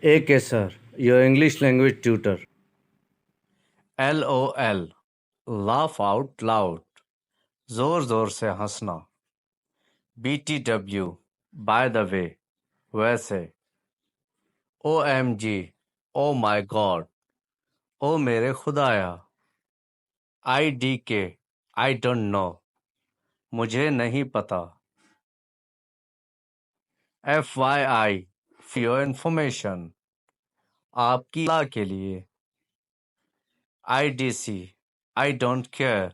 AK sir, your English language tutor. LOL laugh out loud زور زور سے ہنسنا BTW by the way ویسے OMG oh my god او میرے خدایا IDK I don't know مجھے نہیں پتا FYI for your information آپ کی اطلاع کے لیے IDC I don't care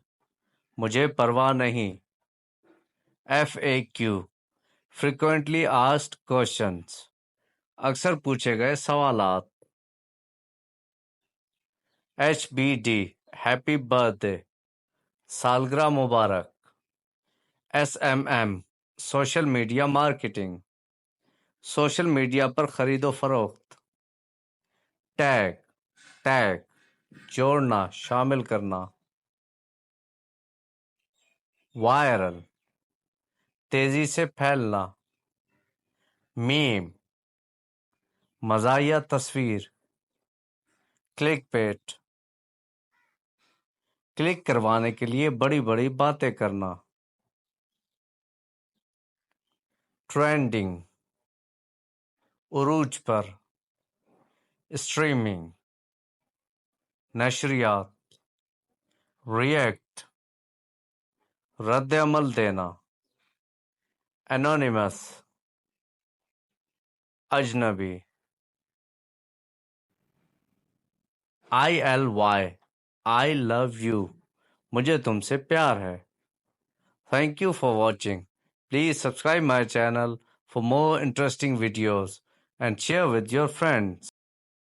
مجھے پرواہ نہیں FAQ frequently asked questions اکثر پوچھے گئے سوالات HBD ہیپی برتھ ڈے سالگرہ مبارک SMM social media marketing social media پر خرید و فروخت ٹیگ جوڑنا شامل کرنا وائرل تیزی سے پھیلنا میم مزاحیہ تصویر کلک بیٹ کلک کروانے کے لیے بڑی بڑی باتیں کرنا ٹرینڈنگ عروج پر اسٹریمنگ نشریات ریئیکٹ رد عمل دینا انونیمس اجنبی ILY I love you مجھے تم سے پیار ہے Thank you for watching. Please subscribe my channel for more interesting videos and share with your friends.